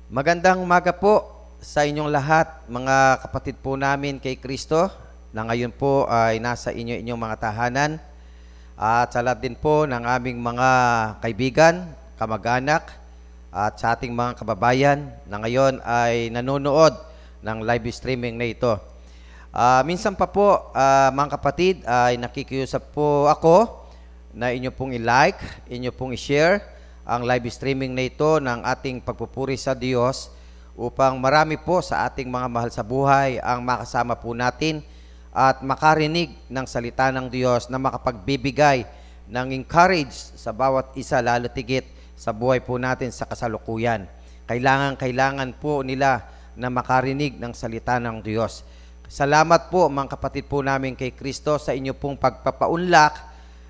Magandang umaga po sa inyong lahat, mga kapatid po namin kay Kristo na ngayon po ay nasa inyong mga tahanan at sa lahat din po ng aming mga kaibigan, kamag-anak at sa ating mga kababayan na ngayon ay nanonood ng live streaming na ito. Minsan pa po, mga kapatid, ay nakikiusap po ako na inyo pong i-like, inyo pong i-share ang live streaming na ito ng ating pagpupuri sa Diyos upang marami po sa ating mga mahal sa buhay ang makasama po natin at makarinig ng salita ng Diyos na makapagbibigay ng encourage sa bawat isa, lalo tigit sa buhay po natin sa kasalukuyan. Kailangan po nila na makarinig ng salita ng Diyos. Salamat po mga kapatid po namin kay Kristo sa inyo pong pagpapaunlak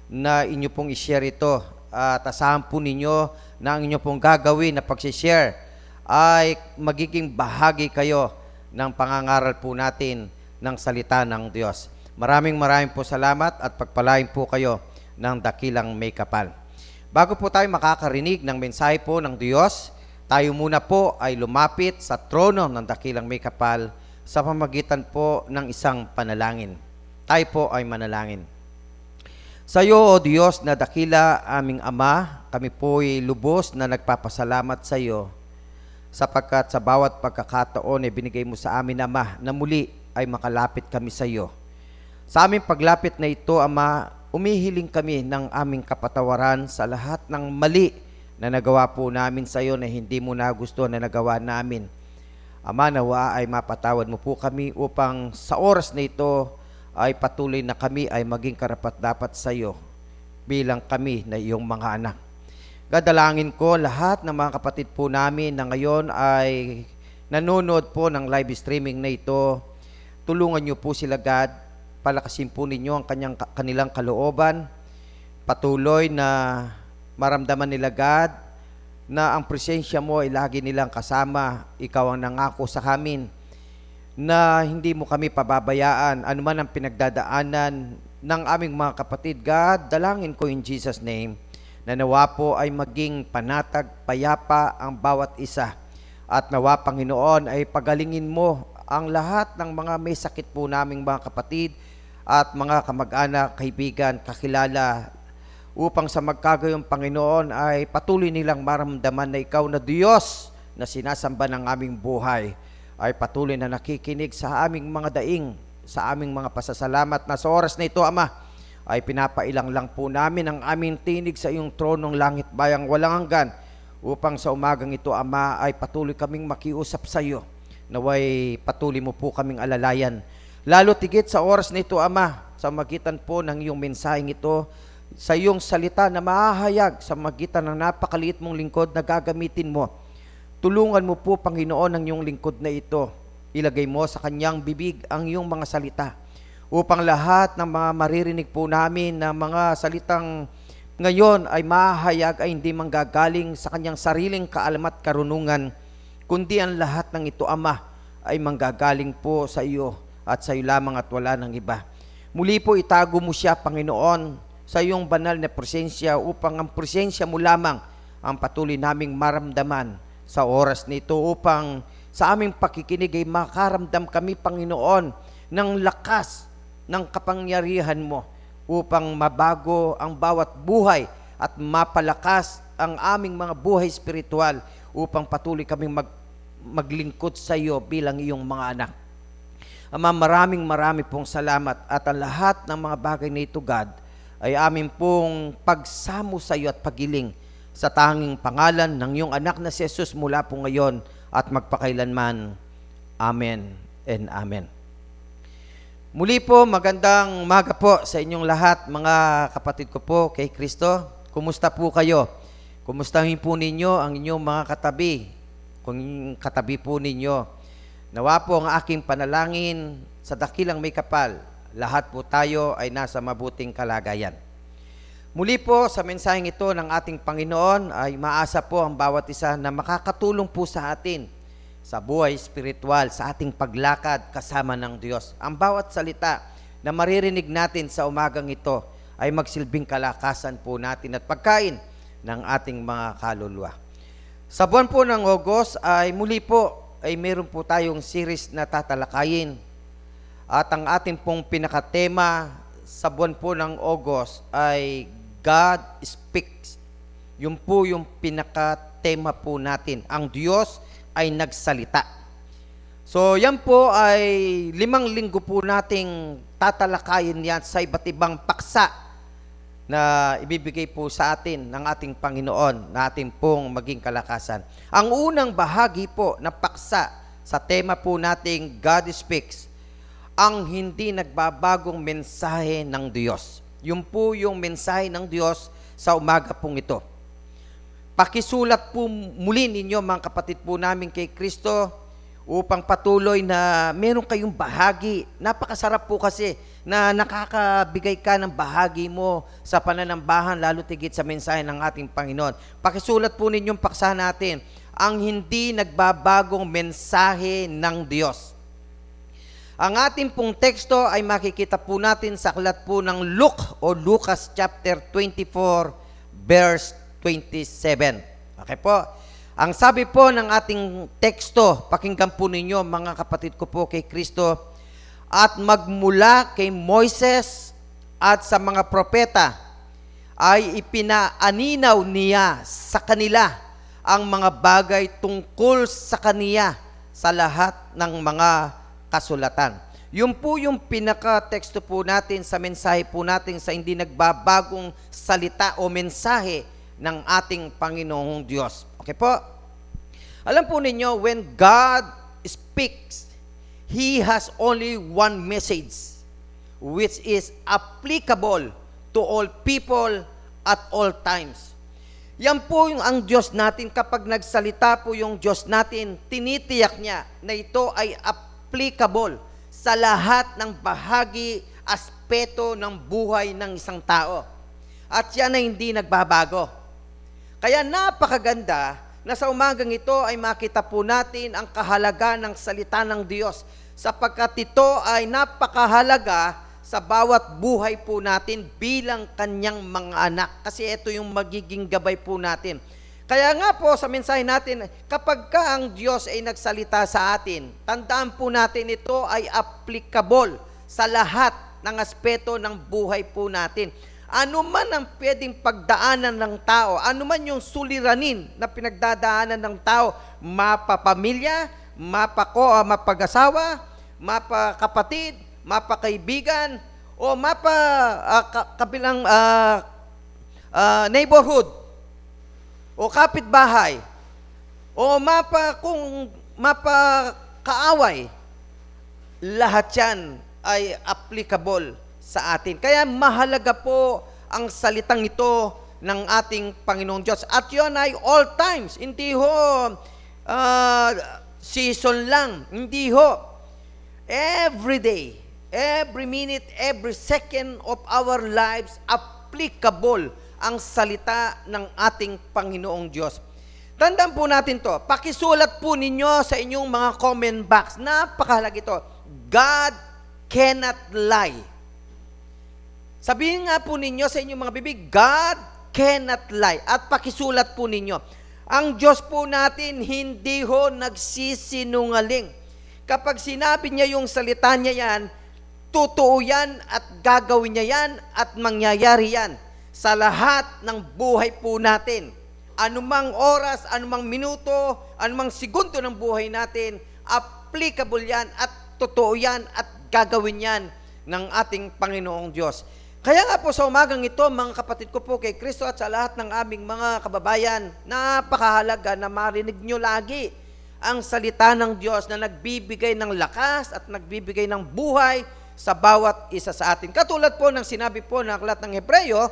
na inyo pong i-share ito. At asahan po ninyo na ang inyo pong gagawin na pag-share ay magiging bahagi kayo ng pangangaral po natin ng salita ng Diyos. Maraming po salamat at pagpalain po kayo ng dakilang may kapal. Bago po tayo makakarinig ng mensahe po ng Diyos, tayo muna po ay lumapit sa trono ng dakilang may kapal sa pamamagitan po ng isang panalangin. Tayo po ay manalangin. Sa iyo, O Diyos na dakila aming Ama, kami po'y lubos na nagpapasalamat sa iyo sapagkat sa bawat pagkakataon ay binigay mo sa amin, Ama, na muli ay makalapit kami sa iyo. Sa aming paglapit na ito, Ama, umihiling kami ng aming kapatawaran sa lahat ng mali na nagawa po namin sa iyo na hindi mo nagustuhan na nagawa namin. Ama, nawa ay mapatawad mo po kami upang sa oras na ito ay patuloy na kami ay maging karapat-dapat sa iyo bilang kami na iyong mga anak. Gadalangin ko lahat ng mga kapatid po namin na ngayon ay nanonood po ng live streaming na ito. Tulungan niyo po sila, God. Palakasin po ninyo ang kanilang kalooban. Patuloy na maramdaman nila, God, na ang presensya mo ay lagi nilang kasama. Ikaw ang nangako sa amin na hindi mo kami pababayaan anuman ang pinagdadaanan ng aming mga kapatid. God, dalangin ko in Jesus' name na nawa po ay maging panatag, payapa ang bawat isa. At nawa, Panginoon, ay pagalingin mo ang lahat ng mga may sakit po naming mga kapatid at mga kamag-anak, kaibigan, kakilala, upang sa magkagayong Panginoon ay patuloy nilang maramdaman na ikaw na Diyos na sinasamba ng aming buhay ay patuloy na nakikinig sa aming mga daing, sa aming mga pasasalamat na sa oras na ito, Ama, ay pinapailang lang po namin ang aming tinig sa iyong tronong langit bayang walang hanggan upang sa umagang ito, Ama, ay patuloy kaming makiusap sa iyo. Naway patuloy mo po kaming alalayan. Lalo tigit sa oras na ito, Ama, sa magitan po ng iyong mensaheng ito, sa iyong salita na mahahayag sa magitan ng napakaliit mong lingkod na gagamitin mo. Tulungan mo po, Panginoon, ang iyong lingkod na ito. Ilagay mo sa kanyang bibig ang iyong mga salita upang lahat ng mga maririnig po namin na mga salitang ngayon ay mahahayag ay hindi manggagaling sa kanyang sariling kaalaman at karunungan, kundi ang lahat ng ito, Ama, ay manggagaling po sa iyo at sa iyo lamang at wala ng iba. Muli po itago mo siya, Panginoon, sa iyong banal na presensya upang ang presensya mo lamang ang patuloy naming maramdaman sa oras nito upang sa aming pakikinig ay makaramdam kami, Panginoon, ng lakas ng kapangyarihan mo upang mabago ang bawat buhay at mapalakas ang aming mga buhay espiritual upang patuloy kaming maglingkod sa iyo bilang iyong mga anak. Ama, marami pong salamat at ang lahat ng mga bagay na ito, God, ay amin pong pagsamo sa iyo at pagiling sa tanging pangalan ng iyong anak na si Jesus mula po ngayon at magpakailanman. Amen and Amen. Muli po, magandang umaga po sa inyong lahat, mga kapatid ko po kay Kristo. Kumusta po kayo? Kumustahin po ninyo ang inyong mga katabi, kung katabi po ninyo. Nawa po ang aking panalangin sa dakilang may kapal, lahat po tayo ay nasa mabuting kalagayan. Muli po sa mensaheng ito ng ating Panginoon ay maasa po ang bawat isa na makakatulong po sa atin sa buhay espiritual, sa ating paglakad kasama ng Diyos. Ang bawat salita na maririnig natin sa umagang ito ay magsilbing kalakasan po natin at pagkain ng ating mga kaluluwa. Sa buwan po ng August ay muli po ay meron po tayong series na tatalakayin. At ang ating pong pinakatema sa buwan po ng August ay God Speaks. Yun po yung pinakatema po natin. Ang Diyos ay nagsalita. So yan po ay 5 linggo po nating tatalakayin yan sa iba't ibang paksa na ibibigay po sa atin ng ating Panginoon na ating pong maging kalakasan. Ang unang bahagi po na paksa sa tema po nating God Speaks, ang hindi nagbabagong mensahe ng Diyos. Yun po yung mensahe ng Diyos sa umaga pong ito. Pakisulat po muli ninyo mga kapatid po namin kay Kristo upang patuloy na meron kayong bahagi. Napakasarap po kasi na nakakabigay ka ng bahagi mo sa pananambahan, lalo tigit sa mensahe ng ating Panginoon. Pakisulat po ninyong paksa natin, ang hindi nagbabagong mensahe ng Diyos. Ang ating pong teksto ay makikita po natin sa aklat po ng Luke o Lucas chapter 24 verse 27. Okay po? Ang sabi po ng ating teksto, pakinggan po ninyo mga kapatid ko po kay Kristo, at magmula kay Moises at sa mga propeta ay ipinaaninaw niya sa kanila ang mga bagay tungkol sa kaniya sa lahat ng mga kasulatan. Yun po yung pinaka-teksto po natin sa mensahe po natin sa hindi nagbabagong salita o mensahe ng ating Panginoong Diyos. Okay po? Alam po ninyo, when God speaks, He has only one message, which is applicable to all people at all times. Yan po yung ang Diyos natin. Kapag nagsalita po yung Diyos natin, tinitiyak niya na ito ay applicable sa lahat ng bahagi, aspeto ng buhay ng isang tao. At yan ay hindi nagbabago. Kaya napakaganda na sa umagang ito ay makita po natin ang kahalaga ng salita ng Diyos, sapagkat ito ay napakahalaga sa bawat buhay po natin bilang kanyang mga anak. Kasi ito yung magiging gabay po natin. Kaya nga po sa mensahe natin, kapag ka ang Diyos ay nagsalita sa atin, tandaan po natin ito ay applicable sa lahat ng aspeto ng buhay po natin. Ano man ang pwedeng pagdaanan ng tao, ano man yung suliranin na pinagdadaanan ng tao, mapapamilya, mapag-asawa, mapakapatid, mapakaibigan, o kabilang neighborhood, o kapitbahay, o mapakaaway, lahat yan ay applicable sa atin. Kaya mahalaga po ang salitang ito ng ating Panginoong Diyos. At yun ay all times. Hindi ho season lang. Hindi ho. Every day, every minute, every second of our lives, applicable ang salita ng ating Panginoong Diyos. Tandaan po natin to. Pakisulat po ninyo sa inyong mga comment box. Napakahalaga ito. God cannot lie. Sabihin nga po ninyo sa inyong mga bibig, God cannot lie. At pakisulat po ninyo, ang Diyos po natin hindi ho nagsisinungaling. Kapag sinabi niya yung salita niya yan, totoo yan at gagawin niya yan at mangyayari yan sa lahat ng buhay po natin. Anumang oras, anumang minuto, anumang segundo ng buhay natin, applicable yan at totoo yan at gagawin yan ng ating Panginoong Diyos. Kaya nga po sa umagang ito, mga kapatid ko po kay Kristo at sa lahat ng aming mga kababayan, napakahalaga na marinig nyo lagi ang salita ng Diyos na nagbibigay ng lakas at nagbibigay ng buhay sa bawat isa sa atin. Katulad po ng sinabi po ng aklat ng Hebreo,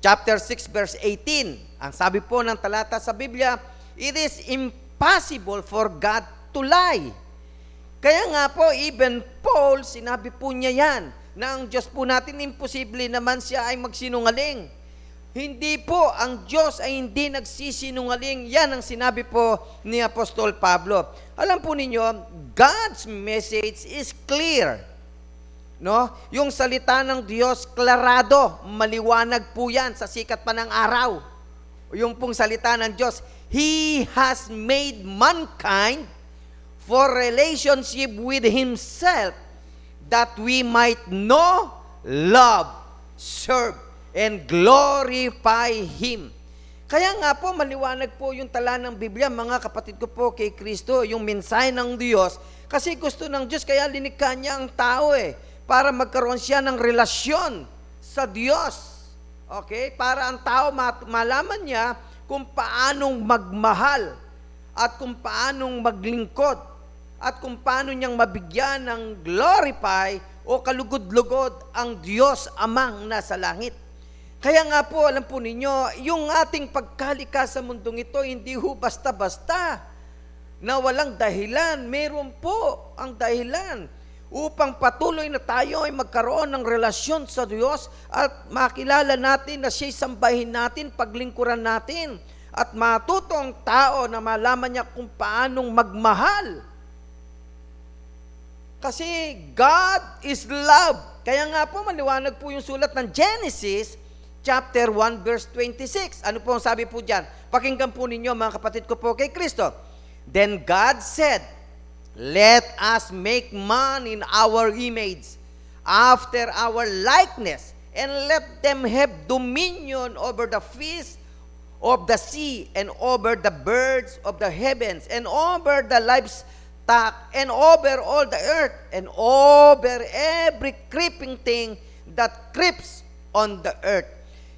chapter 6, verse 18. Ang sabi po ng talata sa Biblia, it is impossible for God to lie. Kaya nga po, even Paul, sinabi po niya yan, na ang Diyos po natin, imposible naman siya ay magsinungaling. Hindi po, ang Diyos ay hindi nagsisinungaling. Yan ang sinabi po ni Apostol Pablo. Alam po ninyo, God's message is clear. No? Yung salita ng Diyos, klarado, maliwanag po yan sa sikat pa ng araw. Yung pong salita ng Diyos, He has made mankind for relationship with Himself, that we might know, love, serve, and glorify Him. Kaya nga po, maliwanag po yung tala ng Biblia, mga kapatid ko po kay Kristo, yung mensahe ng Diyos. Kasi gusto ng Diyos, kaya linikha niya ang tao para magkaroon siya ng relasyon sa Diyos. Okay? Para ang tao malaman niya kung paanong magmahal at kung paanong maglingkod at kung paano niyang mabigyan ng glorify o kalugod-lugod ang Diyos Amang nasa langit. Kaya nga po, alam po ninyo, yung ating pagkalika sa mundong ito, hindi ho basta-basta na walang dahilan. Meron po ang dahilan upang patuloy na tayo ay magkaroon ng relasyon sa Diyos at makilala natin na siya'y sambahin natin, paglingkuran natin, at matuto ang tao na malaman niya kung paanong magmahal. Kasi God is love. Kaya nga po, maliwanag po yung sulat ng Genesis, chapter 1, verse 26. Ano po ang sabi po dyan? Pakinggan po ninyo, mga kapatid ko po kay Kristo. Then God said, let us make man in our image, after our likeness, and let them have dominion over the fish of the sea, and over the birds of the heavens, and over the livestock, and over all the earth, and over every creeping thing that creeps on the earth.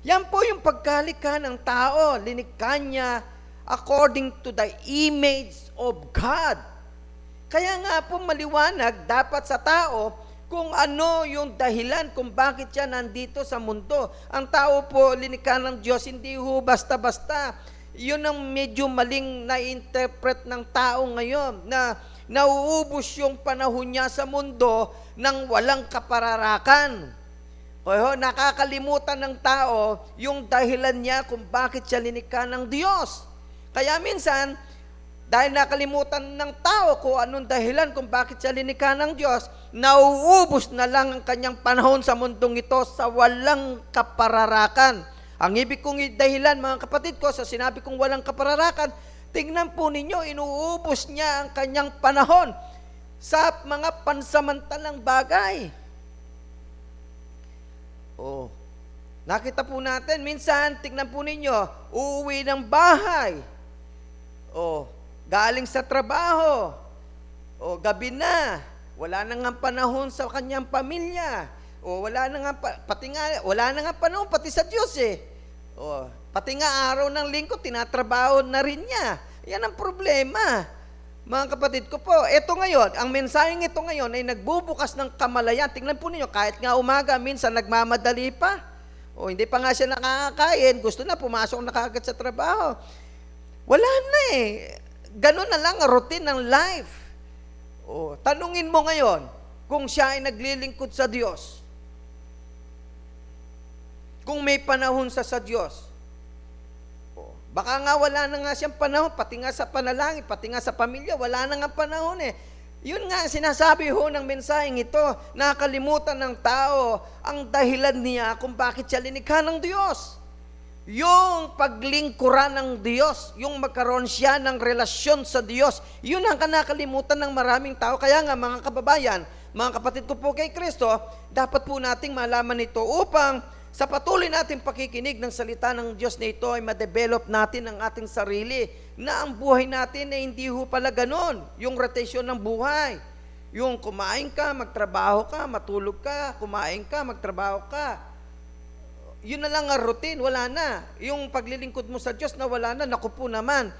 Yan po yung pagkalikha ng tao. Linikha niya according to the image of God. Kaya nga po maliwanag dapat sa tao kung ano yung dahilan kung bakit siya nandito sa mundo. Ang tao po, linikha ng Diyos, hindi ho basta-basta. Yun ang medyo maling na-interpret ng tao ngayon, na nauubos yung panahon niya sa mundo nang walang kapararakan. Nakakalimutan ng tao yung dahilan niya kung bakit siya linikha ng Diyos. Kaya minsan, dahil nakalimutan ng tao kung anong dahilan kung bakit siya linikha ng Diyos, nauubos na lang ang kanyang panahon sa mundong ito sa walang kapararakan. Ang ibig kong dahilan, mga kapatid ko, sa sinabi kong walang kapararakan, tingnan po ninyo, inuubos niya ang kanyang panahon sa mga pansamantalang bagay. Nakita po natin, minsan, tingnan po ninyo, uuwi ng bahay. Galing sa trabaho. Gabi na. Wala na nga panahon sa kanyang pamilya. Wala na nga panahon pati sa Diyos pati nga araw ng linggo, tinatrabaho na rin niya. Yan ang problema. Mga kapatid ko po, ito ngayon, ang mensaheng ito ngayon ay nagbubukas ng kamalayan. Tingnan po ninyo, kahit nga umaga, minsan nagmamadali pa. Hindi pa nga siya nakakakain, gusto na pumasok na kaagad sa trabaho. Wala na Ganun na lang ang routine ng life. Tanungin mo ngayon, kung siya ay naglilingkod sa Diyos, kung may panahon sa Diyos, baka nga wala na nga siyang panahon, pati nga sa panalangin, pati nga sa pamilya, wala na nga panahon Yun nga, sinasabi ho ng mensaheng ito, nakalimutan ng tao ang dahilan niya kung bakit siya linikha ng Diyos. Yung paglingkuran ng Diyos, yung magkaroon siya ng relasyon sa Diyos, yun ang nakalimutan ng maraming tao. Kaya nga, mga kababayan, mga kapatid ko po kay Kristo, dapat po nating malaman ito upang sa patuloy nating pakikinig ng salita ng Diyos na ito ay ma-develop natin ang ating sarili na ang buhay natin ay hindi ho pala ganon. Yung rotation ng buhay. Yung kumain ka, magtrabaho ka, matulog ka, kumain ka, magtrabaho ka. Yun na lang ang routine, wala na. Yung paglilingkod mo sa Diyos na wala na, naku po naman.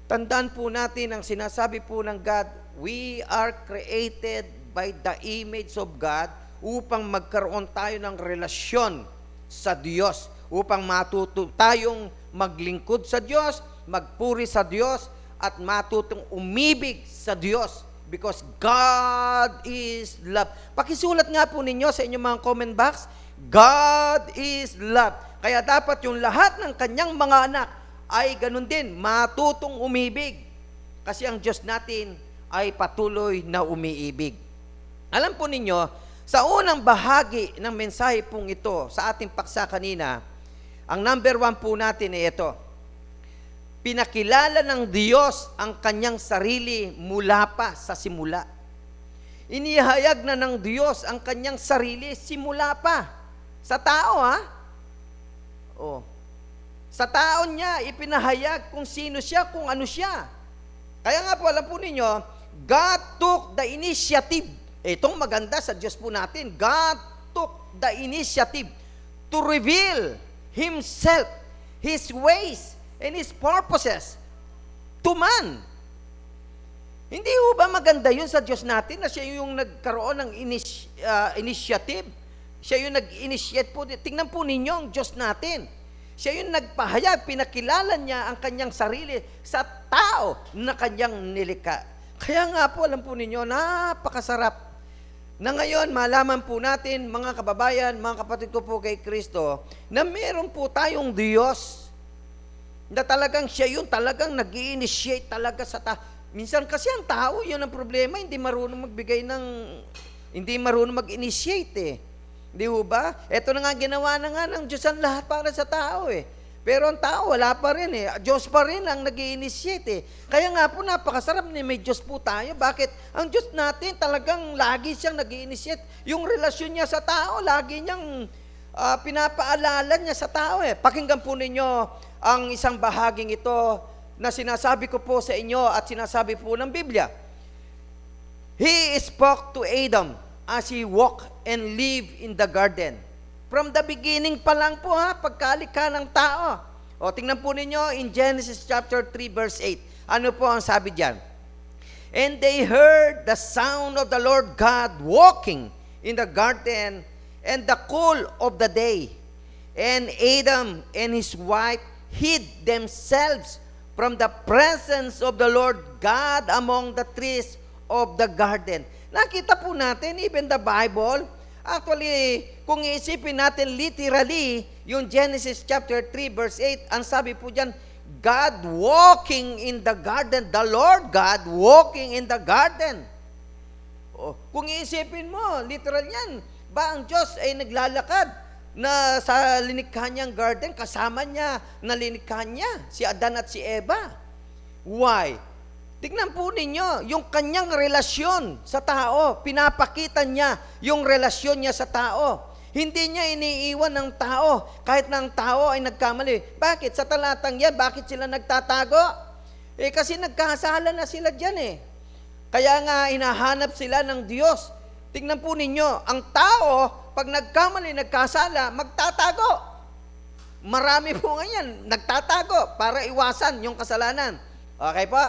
Tandaan po natin ang sinasabi po ng God, we are created by the image of God upang magkaroon tayo ng relasyon sa Diyos, upang matuto tayong maglingkod sa Diyos, magpuri sa Diyos, at matutong umibig sa Diyos, because God is love. Pakisulat nga po ninyo sa inyong mga comment box, God is love. Kaya dapat yung lahat ng kanyang mga anak ay ganun din, matutong umibig. Kasi ang Diyos natin ay patuloy na umiibig. Alam po ninyo, sa unang bahagi ng mensahe pong ito, sa ating paksa kanina, ang number 1 po natin ay ito. pinakilala ng Diyos ang kanyang sarili mula pa sa simula. Inihayag na ng Diyos ang kanyang sarili simula pa. Sa tao, ha? Oh. Sa tao niya, ipinahayag kung sino siya, kung ano siya. Kaya nga po, alam po ninyo, God took the initiative. Itong maganda sa Diyos po natin. God took the initiative to reveal Himself, His ways, and His purposes to man. Hindi ho ba maganda yun sa Diyos natin na siya yung nagkaroon ng initiative? Siya yung nag-initiate po. Tingnan po ninyo ang Diyos natin. Siya yung nagpahayag, pinakilala niya ang kanyang sarili sa tao na kanyang nilikha. Kaya nga po, alam po ninyo, napakasarap na ngayon malaman po natin, mga kababayan, mga kapatid ko po kay Kristo, na meron po tayong Diyos na talagang siya yung talagang nag-i-initiate talaga sa tao. Minsan kasi ang tao, yun ang problema, hindi marunong mag-initiate eh. Di ba? Ito na nga, ginawa na nga ng Diyos ang lahat para sa tao eh. Pero ang tao, wala pa rin eh. Diyos pa rin ang nag-i-initiate eh. Kaya nga po, napakasarap na may Diyos po tayo. Bakit? Ang Diyos natin talagang lagi siyang nag-i-initiate. Yung relasyon niya sa tao, lagi niyang pinapaalala niya sa tao eh. Pakinggan po ninyo ang isang bahaging ito na sinasabi ko po sa inyo at sinasabi po ng Biblia. He spoke to Adam as he walked and lived in the garden. From the beginning pa lang po pagkalikha ng tao. O, tingnan po ninyo in Genesis chapter 3 verse 8. Ano po ang sabi diyan? And they heard the sound of the Lord God walking in the garden and the cool of the day. And Adam and his wife hid themselves from the presence of the Lord God among the trees of the garden. Nakita po natin, even the Bible, actually, kung iisipin natin literally, yung Genesis chapter 3 verse 8, ang sabi po dyan, God walking in the garden, the Lord God walking in the garden. Oh, kung iisipin mo, literal yan, ba ang Diyos ay naglalakad na sa linikha niyang garden, kasama niya na linikha niya, si Adan at si Eva. Why? Tignan po ninyo, yung kanyang relasyon sa tao, pinapakita niya yung relasyon niya sa tao. Hindi niya iniiwan ng tao, kahit na ang tao ay nagkamali. Bakit? Sa talatang yan, bakit sila nagtatago? Kasi nagkasala na sila dyan eh. Kaya nga, hinahanap sila ng Diyos. Tignan po ninyo, ang tao, pag nagkamali, nagkasala, magtatago. Marami po ngayon, nagtatago para iwasan yung kasalanan. Okay po?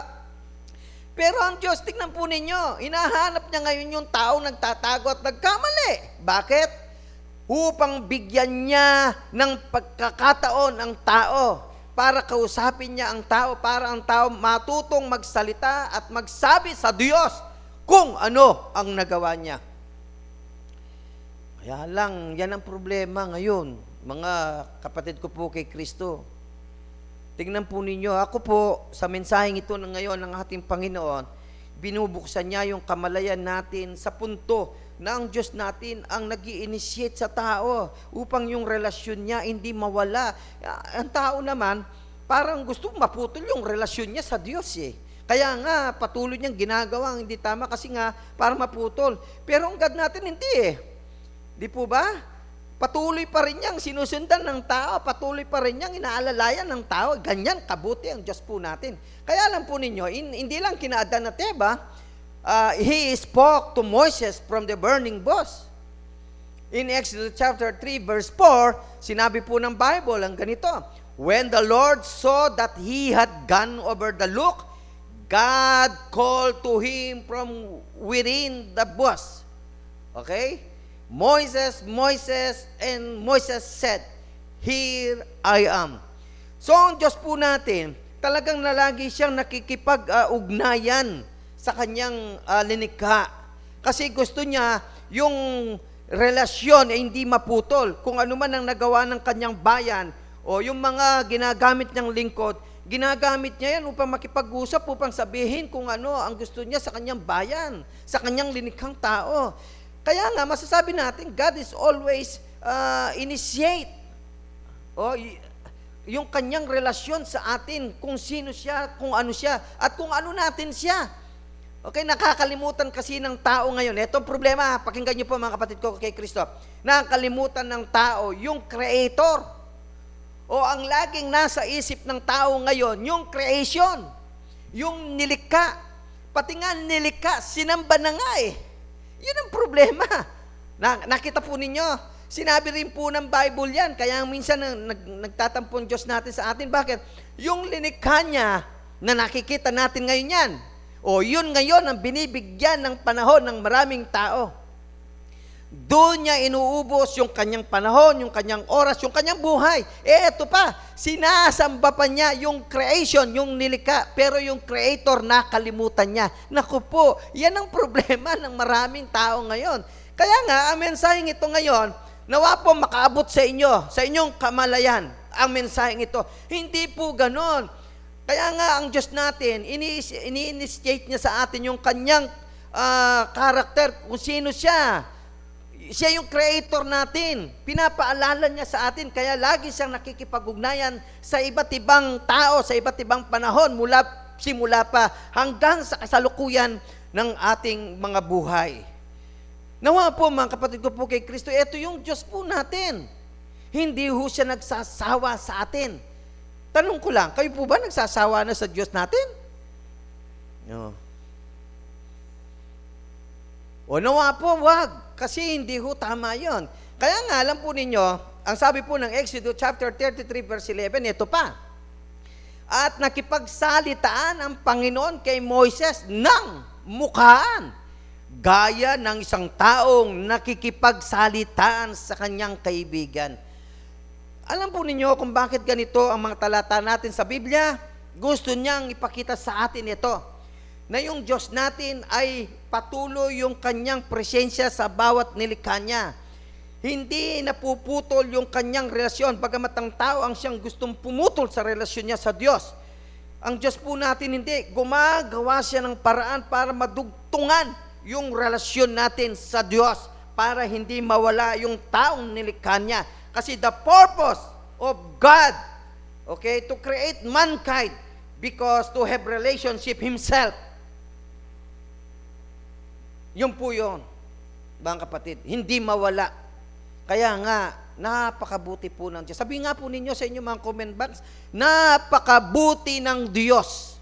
Pero ang Diyos, tingnan po ninyo, hinahanap niya ngayon yung tao nagtatago at nagkamali. Bakit? Upang bigyan niya ng pagkakataon ang tao para kausapin niya ang tao, para ang tao matutong magsalita at magsabi sa Diyos kung ano ang nagawa niya. Kaya lang, yan ang problema ngayon, mga kapatid ko po kay Kristo. Tingnan po ninyo, ako po, sa mensaheng ito ng ngayon ng ating Panginoon, binubuksan niya yung kamalayan natin sa punto na ang Diyos natin ang nag-i-initiate sa tao upang yung relasyon niya hindi mawala. Ang tao naman, parang gusto maputol yung relasyon niya sa Diyos eh. Kaya nga, patuloy niyang ginagawa ang hindi tama kasi nga, para maputol. Pero ang God natin hindi eh. Di po ba? Patuloy pa rin niyang sinusundan ng tao, patuloy pa rin niyang inaalalayan ng tao. Ganyan, kabuti ang Diyos po natin. Kaya alam po ninyo, hindi lang kina Adan at Eva, He spoke to Moses from the burning bush. In Exodus chapter 3 verse 4, sinabi po ng Bible ang ganito, when the Lord saw that he had gone over the look, God called to him from within the bush. Okay? Moses, Moses, and Moses said, here I am. So, ang Diyos po natin, talagang nalagi siyang nakikipag-ugnayan sa kanyang linikha. Kasi gusto niya yung relasyon ay hindi maputol. Kung ano man ang nagawa ng kanyang bayan o yung mga ginagamit niyang lingkod, ginagamit niya yan upang makipag-usap, upang sabihin kung ano ang gusto niya sa kanyang bayan, sa kanyang linikhang tao. Kaya nga, masasabi natin, God is always initiate. yung kanyang relasyon sa atin, kung sino siya, kung ano siya, at kung ano natin siya. Okay, nakakalimutan kasi ng tao ngayon. Ito ang problema, pakinggan niyo po mga kapatid ko kay Kristo. Nakakalimutan ng tao yung Creator. O ang laging nasa isip ng tao ngayon, yung creation, yung nilikha. Pati nga nilikha, sinamba na nga eh. Yun ang problema. Nakita po ninyo, sinabi rin po ng Bible yan. Kaya minsan nagtatampon Diyos natin sa atin. Bakit? Yung linikha niya na nakikita natin ngayon yan. O yun ngayon ang binibigyan ng panahon ng maraming tao. Doon niya inuubos yung kanyang panahon, yung kanyang oras, yung kanyang buhay. Eto pa, sinasamba pa niya yung creation, yung nilikha, pero yung creator nakalimutan niya. Naku po, yan ang problema ng maraming tao ngayon. Kaya nga, ang mensaheng ito ngayon, nawa po makaabot sa inyo, sa inyong kamalayan, ang mensaheng ito. Hindi po ganon. Kaya nga, ang Diyos natin, ini-initiate niya sa atin yung kanyang karakter, kung sino siya. Siya yung creator natin. Pinapaalala niya sa atin. Kaya lagi siyang nakikipag-ugnayan sa iba't ibang tao, sa iba't ibang panahon, simula pa hanggang sa kasalukuyan ng ating mga buhay. Nawa po mga kapatid ko po kay Kristo, ito yung Diyos po natin. Hindi ho siya nagsasawa sa atin. Tanong ko lang, kayo po ba nagsasawa na sa Diyos natin? No. O nawa po, wag. Kasi hindi ho tama yon. Kaya nga, alam po ninyo, ang sabi po ng Exodus chapter 33 verse 11, ito pa. At nakipagsalitaan ang Panginoon kay Moises ng mukhaan, gaya ng isang taong nakikipagsalitaan sa kanyang kaibigan. Alam po ninyo kung bakit ganito ang mga talata natin sa Biblia? Gusto niyang ipakita sa atin ito, na yung Diyos natin ay patuloy yung kanyang presensya sa bawat nilikha niya. Hindi napuputol yung kanyang relasyon, bagamat ang tao ang siyang gustong pumutol sa relasyon niya sa Diyos. Ang Diyos po natin hindi, gumagawa siya ng paraan para madugtungan yung relasyon natin sa Diyos, para hindi mawala yung taong nilikha niya. Kasi the purpose of God, okay, to create mankind, because to have relationship Himself. Yun po yun, mga kapatid, hindi mawala. Kaya nga, napakabuti po ng Diyos. Sabi nga po ninyo sa inyong mga comment box, napakabuti ng Diyos.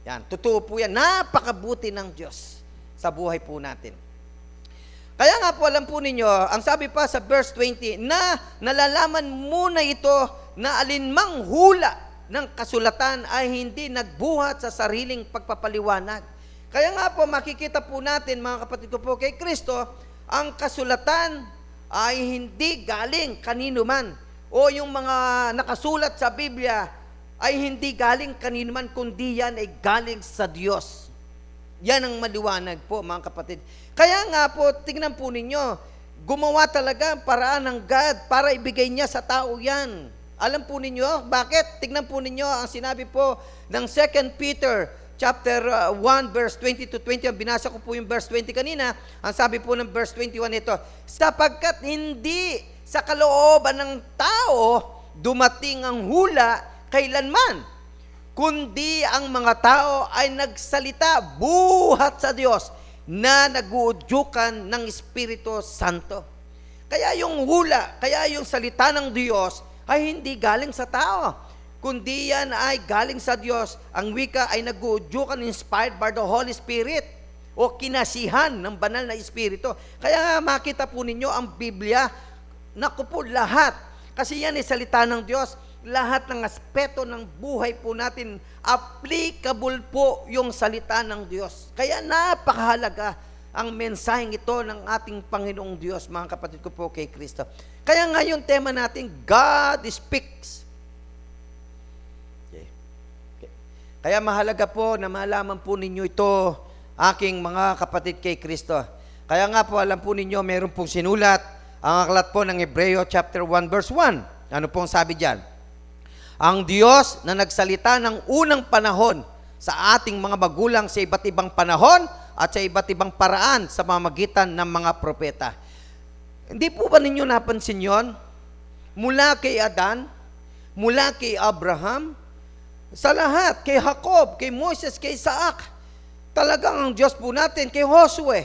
Yan, totoo po yan, napakabuti ng Diyos sa buhay po natin. Kaya nga po, alam po ninyo, ang sabi pa sa verse 20, na nalalaman muna ito na alinmang hula ng kasulatan ay hindi nagbuhat sa sariling pagpapaliwanag. Kaya nga po, makikita po natin, mga kapatid ko po kay Kristo, ang kasulatan ay hindi galing kanino man. O yung mga nakasulat sa Biblia ay hindi galing kanino man, kundi yan ay galing sa Diyos. Yan ang maliwanag po, mga kapatid. Kaya nga po, tingnan po ninyo, gumawa talaga ang paraan ng God para ibigay niya sa tao yan. Alam po ninyo, bakit? Tingnan po ninyo ang sinabi po ng 2 Peter chapter 1, verse 20 to 20, binasa ko po yung verse 20 kanina, ang sabi po ng verse 21 ito, sapagkat hindi sa kalooban ng tao dumating ang hula kailanman, kundi ang mga tao ay nagsalita buhat sa Diyos na nag-uudyukan ng Espiritu Santo. Kaya yung hula, kaya yung salita ng Diyos ay hindi galing sa tao, kundi yan ay galing sa Diyos. Ang wika ay nag-uudyukan, inspired by the Holy Spirit, o kinasihan ng banal na Espiritu. Kaya makita po ninyo ang Biblia, naku po, lahat. Kasi yan ay salita ng Diyos. Lahat ng aspeto ng buhay po natin, applicable po yung salita ng Diyos. Kaya napakahalaga ang mensaheng ito ng ating Panginoong Diyos, mga kapatid ko po kay Kristo. Kaya nga yung tema natin, God speaks. Kaya mahalaga po na malaman po ninyo ito, aking mga kapatid kay Kristo. Kaya nga po, alam po ninyo, meron pong sinulat, ang aklat po ng Hebreo chapter 1 verse 1. Ano pong sabi diyan? Ang Diyos na nagsalita ng unang panahon sa ating mga magulang sa iba't ibang panahon at sa iba't ibang paraan sa pamamagitan ng mga propeta. Hindi po ba ninyo napansin yon? Mula kay Adan, Mula kay Abraham, sa lahat, kay Jacob, kay Moses, kay Isaac. Talagang ang Diyos po natin, kay Josue,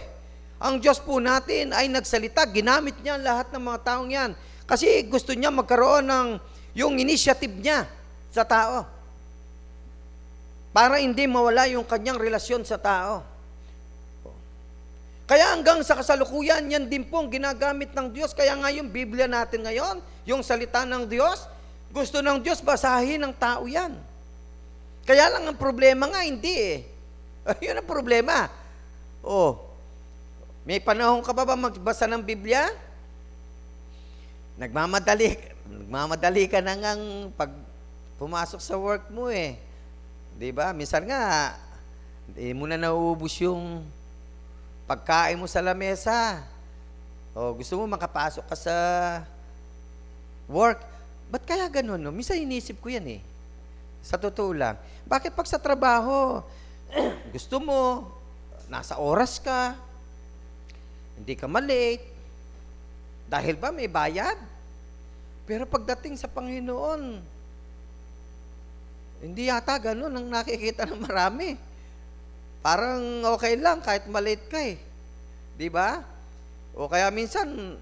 ang Diyos po natin ay nagsalita, ginamit niya lahat ng mga taong yan. Kasi gusto niya magkaroon ng yung initiative niya sa tao. Para hindi mawala yung kanyang relasyon sa tao. Kaya hanggang sa kasalukuyan, yan din pong ginagamit ng Diyos. Kaya nga yung Biblia natin ngayon, yung salita ng Diyos, gusto ng Diyos basahin ng tao yan. Kaya lang ang problema nga, hindi eh. Yun ang problema. May panahon ka ba magbasa ng Biblia? Nagmamadali ka na ngang pag pumasok sa work mo eh. Di ba? Minsan nga, hindi mo na nauubos yung pagkain mo sa lamesa. Gusto mo makapasok ka sa work. Ba't kaya ganun? No? Minsan inisip ko yan eh. Sa totoo lang. Bakit pag sa trabaho, gusto mo, nasa oras ka, hindi ka malate, dahil ba may bayad? Pero pagdating sa Panginoon, hindi yata ganun ang nakikita ng marami. Parang okay lang kahit malate ka eh. Di ba? O kaya minsan,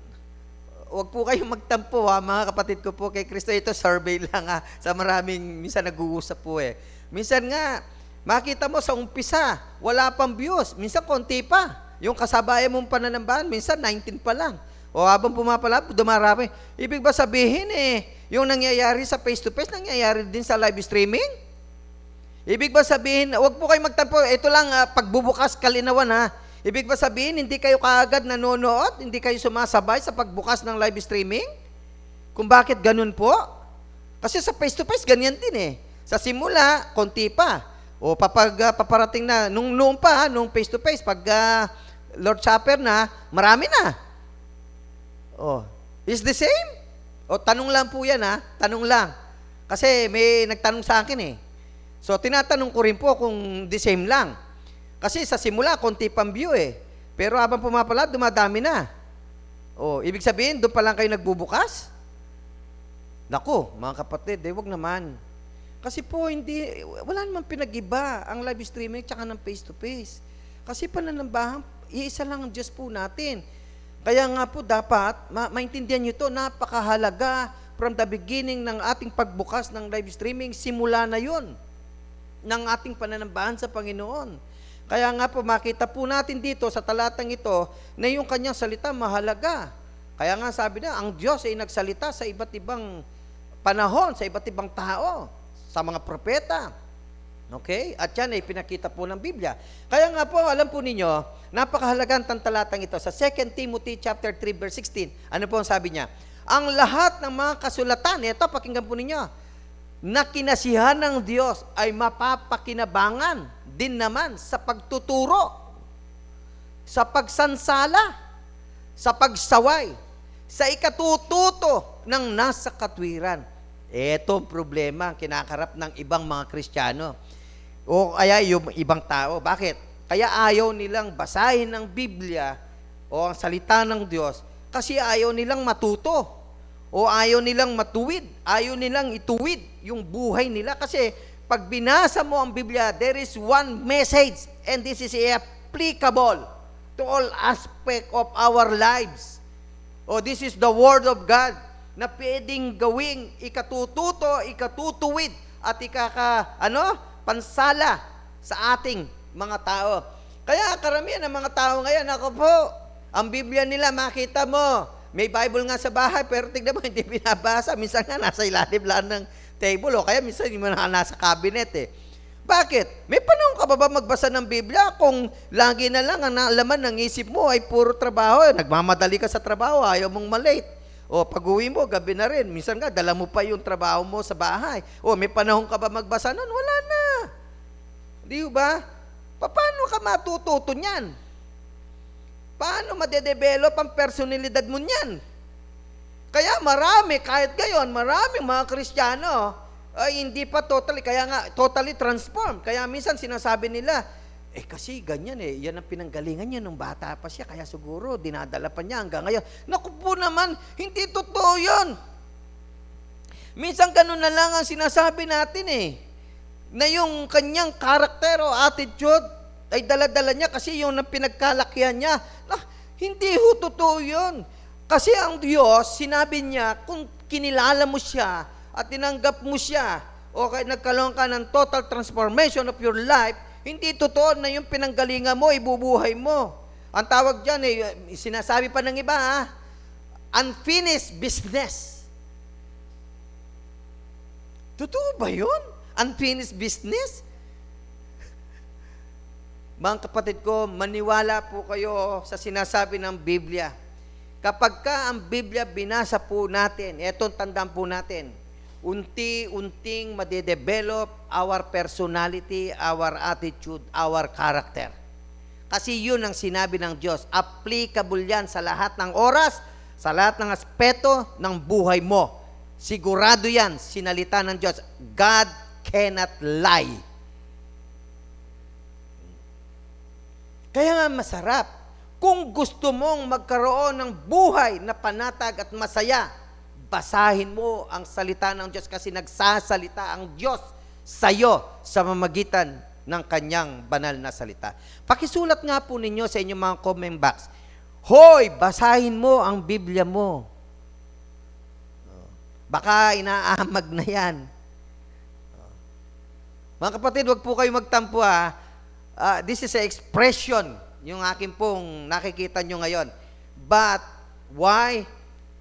huwag po kayong magtampo mga kapatid ko po kay Kristo. Ito survey lang sa maraming minsan nag-uusap po eh. Minsan nga, makita mo sa umpisa, wala pang views. Minsan konti pa. Yung kasabayan mong pananambahan, minsan 19 pa lang. O habang pumapala, dumarami. Ibig ba sabihin yung nangyayari sa face-to-face, nangyayari din sa live streaming? Ibig ba sabihin, huwag po kayo magtampo, ito lang, pagbubukas kalinawan Ibig ba sabihin, hindi kayo kaagad nanonood, hindi kayo sumasabay sa pagbukas ng live streaming? Kung bakit ganun po? Kasi sa face-to-face, ganyan din Sa simula, konti pa. O paparating na, nung face-to-face, pag Lord Supper na, marami na. Is the same? Tanong lang po yan tanong lang. Kasi may nagtanong sa akin So, tinatanong ko rin po kung the same lang. Kasi sa simula, konti pang view Pero habang pumapala, dumadami na. Ibig sabihin, doon pa lang kayo nagbubukas? Naku, mga kapatid, wag naman. Kasi po, wala namang pinag-iba ang live streaming tsaka ng face-to-face. Kasi pananambahan, iisa lang ang Diyos po natin. Kaya nga po, dapat, maintindihan nyo ito, napakahalaga from the beginning ng ating pagbukas ng live streaming, simula na yun ng ating pananambahan sa Panginoon. Kaya nga po, makita po natin dito sa talatang ito na yung kanyang salita mahalaga. Kaya nga sabi na, ang Diyos ay nagsalita sa iba't ibang panahon, sa iba't ibang tao, sa mga propeta. Okay? At yan ay pinakita po ng Biblia. Kaya nga po, alam po ninyo, napakahalagang talatang ito sa 2 Timothy chapter 3 verse 16. Ano po ang sabi niya? Ang lahat ng mga kasulatan, ito pakinggan po ninyo, na kinasihan ng Diyos ay mapapakinabangan din naman sa pagtuturo, sa pagsansala, sa pagsaway, sa ikatututo ng nasa katwiran. Ito ang problema ang kinakarap ng ibang mga Kristiyano o kaya yung ibang tao. Bakit? Kaya ayaw nilang basahin ng Biblia o ang salita ng Diyos kasi ayaw nilang matuto. O ayaw nilang matuwid, ayaw nilang ituwid yung buhay nila. Kasi pag binasa mo ang Biblia, there is one message and this is applicable to all aspect of our lives. This is the Word of God na pwedeng gawing ikatututo, ikatutuwid at pansala sa ating mga tao. Kaya karamihan ng mga tao ngayon, ako po, ang Biblia nila makita mo, may Bible nga sa bahay, pero tignan mo, hindi binabasa. Minsan nga, nasa ilalim lang ng table, o kaya minsan hindi mo nasa cabinet Bakit? May panahon ka ba magbasa ng Biblia kung lagi na lang ang laman ng isip mo ay puro trabaho, nagmamadali ka sa trabaho, ayaw mong malate. Pag-uwi mo, gabi na rin. Minsan nga, dala mo pa yung trabaho mo sa bahay. May panahon ka ba magbasa nun? Wala na. Di ba? Paano ka matututo niyan? Paano madedevelop ang personalidad mo niyan? Kaya marami, kahit gayon, maraming mga Kristiyano ay hindi pa totally transformed. Kaya minsan sinasabi nila, kasi ganyan yan ang pinanggalingan niya nung bata pa siya, kaya siguro dinadala pa niya hanggang ngayon. Naku po naman, hindi totoo yun. Minsan ganun na lang ang sinasabi natin eh. Na yung kanyang karakter o attitude ay dala-dala niya kasi yung pinagkalakihan niya. Hindi ho totoo yun. Kasi ang Diyos, sinabi niya, kung kinilala mo siya at tinanggap mo siya, o kaya nagkaroon ka ng total transformation of your life, hindi totoo na yung pinanggalingan mo, ibubuhay mo. Ang tawag dyan, sinasabi pa ng iba, unfinished business. Totoo ba yun? Unfinished business? Mga kapatid ko, maniwala po kayo sa sinasabi ng Biblia. Kapag ka ang Biblia binasa po natin, etong tandaan po natin, unti-unting madedevelop our personality, our attitude, our character. Kasi yun ang sinabi ng Diyos. Applicable yan sa lahat ng oras, sa lahat ng aspeto ng buhay mo. Sigurado yan, sinalita ng Diyos. God cannot lie. Kaya nga masarap. Kung gusto mong magkaroon ng buhay na panatag at masaya, basahin mo ang salita ng Diyos kasi nagsasalita ang Diyos sa iyo sa mamagitan ng kanyang banal na salita. Pakisulat nga po ninyo sa inyong mga comment box. Hoy, basahin mo ang Biblia mo. Baka inaamag na yan. Mga kapatid, wag po kayo magtampo this is an expression, yung akin pong nakikita nyo ngayon. But, why?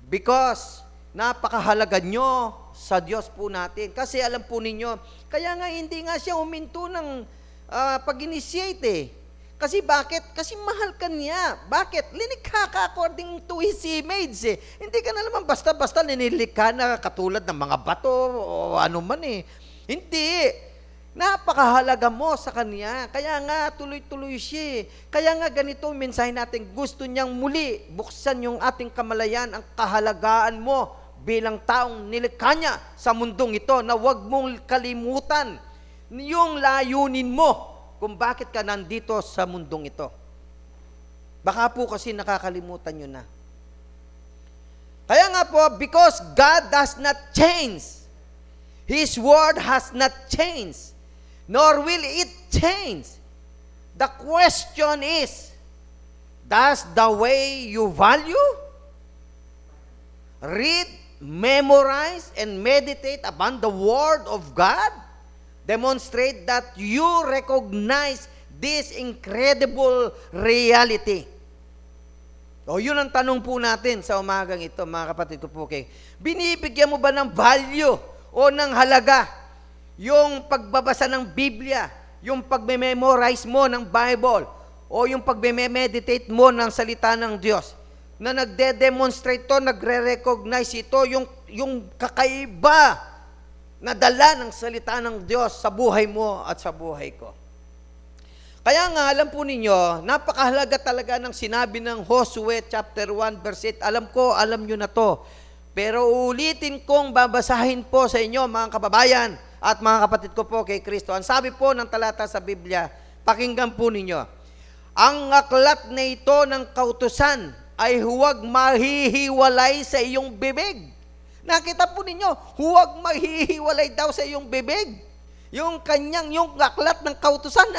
Because, napakahalaga nyo sa Diyos po natin. Kasi alam po ninyo, kaya nga hindi nga siya huminto ng pag-initiate eh. Kasi bakit? Kasi mahal ka niya. Bakit? Linikha ka according to His image eh. Hindi ka na naman basta-basta linilikha na katulad ng mga bato o ano man eh. Hindi. Napakahalaga mo sa Kanya. Kaya nga, tuloy-tuloy siya. Kaya nga, ganito ang mensahe natin. Gusto niyang muli buksan yung ating kamalayan, ang kahalagaan mo bilang taong nilikha niya sa mundong ito na huwag mong kalimutan yung layunin mo kung bakit ka nandito sa mundong ito. Baka po kasi nakakalimutan nyo na. Kaya nga po, because God does not change. His word has not changed. Nor will it change. The question is, does the way you value, read, memorize, and meditate upon the Word of God demonstrate that you recognize this incredible reality? O, yun ang tanong po natin sa umagang ito, mga kapatid ko po. Okay. Binibigyan mo ba ng value o ng halaga yung pagbabasa ng Biblia, yung pagme-memorize mo ng Bible, o yung pagme-meditate mo ng salita ng Diyos, na nagde-demonstrate to, nagre-recognize ito, yung kakaiba na dala ng salita ng Diyos sa buhay mo at sa buhay ko. Kaya nga, alam po ninyo, napakahalaga talaga ng sinabi ng Josue chapter 1 verse 8. Alam ko, alam nyo na to. Pero ulitin kong babasahin po sa inyo, mga kababayan, at mga kapatid ko po kay Kristo. Ang sabi po ng talata sa Biblia, pakinggan po ninyo, ang aklat na ito ng kautusan ay huwag mahihiwalay sa iyong bibig. Nakita po ninyo, huwag mahihiwalay daw sa iyong bibig. Yung aklat ng kautusan,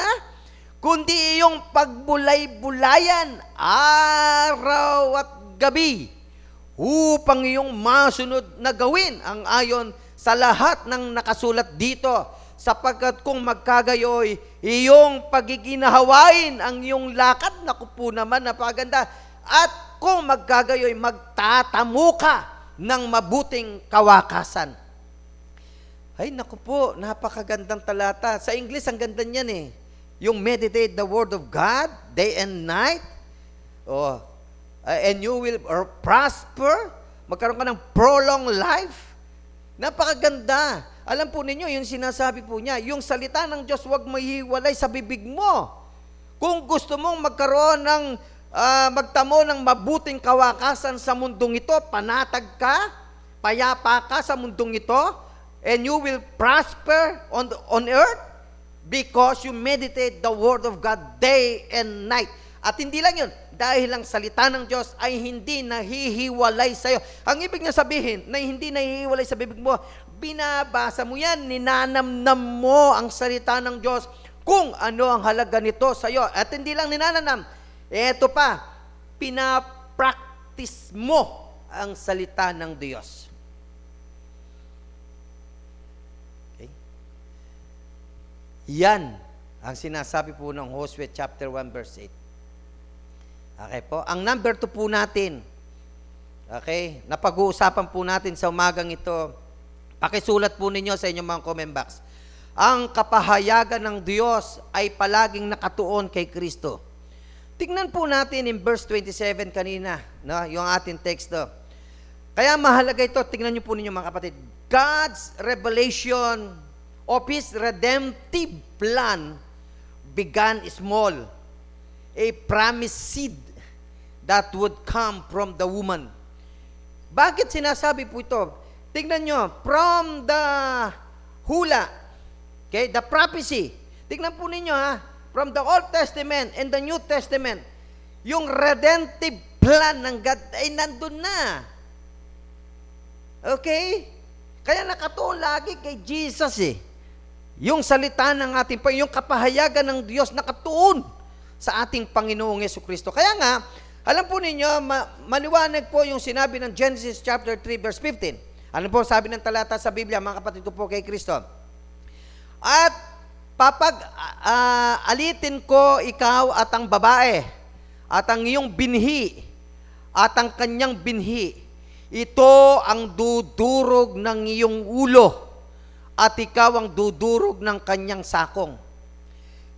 kundi iyong pagbulay-bulayan araw at gabi upang iyong masunod na gawin ang ayon sa lahat ng nakasulat dito, sapagkat kung magkagayoy, iyong pagiginahawain ang iyong lakad, naku po naman, napaganda, at kung magkagayoy, magtatamu ka ng mabuting kawakasan. Ay, naku po, napakagandang talata. Sa English, ang ganda niyan eh. Yung meditate the Word of God, day and night, and you will prosper, magkaroon ka ng prolonged life. Napakaganda. Alam po ninyo, yung sinasabi po niya, yung salita ng Diyos, huwag mahiwalay sa bibig mo. Kung gusto mong magkaroon ng, magtamo ng mabuting kawakasan sa mundong ito, panatag ka, payapa ka sa mundong ito, and you will prosper on earth because you meditate the Word of God day and night. At hindi lang yun, dahil ang salita ng Diyos ay hindi nahihiwalay sa iyo. Ang ibig na sabihin na hindi nahihiwalay sa bibig mo, binabasa mo yan, ninanamnam mo ang salita ng Diyos kung ano ang halaga nito sa iyo. At hindi lang ninanam, eto pa, pinapractice mo ang salita ng Diyos. Okay? Yan ang sinasabi po ng Joshua chapter 1 verse 8. Okay po. Ang number 2 po natin, okay, napag-uusapan po natin sa umagang ito, pakisulat po ninyo sa inyong mga comment box. Ang kapahayagan ng Diyos ay palaging nakatuon kay Kristo. Tingnan po natin in verse 27 kanina, no, yung ating teksto. Kaya mahalaga ito, tingnan niyo po ninyo mga kapatid. God's revelation of His redemptive plan began small, a promised seed that would come from the woman. Bakit sinasabi po ito? Tingnan nyo, from the hula, okay, the prophecy. Tingnan po ninyo from the Old Testament and the New Testament, yung redemptive plan ng God ay nandun na. Okay? Kaya nakatuon lagi kay Jesus Yung salita ng ating yung kapahayagan ng Diyos nakatuon sa ating Panginoong Jesucristo. Kaya nga, alam po ninyo, maliwanag po yung sinabi ng Genesis chapter 3 verse 15. Alam po, sabi ng talata sa Biblia, mga kapatid ko po kay Kristo. At alitin ko ikaw at ang babae, at ang iyong binhi, at ang kanyang binhi. Ito ang dudurog ng iyong ulo, at ikaw ang dudurog ng kanyang sakong.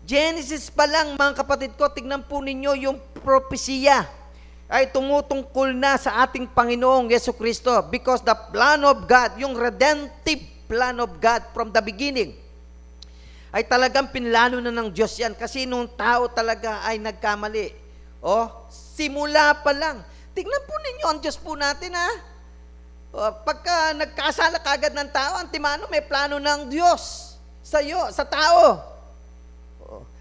Genesis pa lang, mga kapatid ko, tignan po ninyo yung propesya ay tumutungkol na sa ating Panginoong Jesucristo because the plan of God, yung redemptive plan of God from the beginning, ay talagang pinlano na ng Diyos yan kasi nung tao talaga ay nagkamali. Simula pa lang. Tignan po ninyo ang Diyos po natin pagka nagkasala kagad ng tao, antimano may plano ng Diyos sa iyo, sa tao.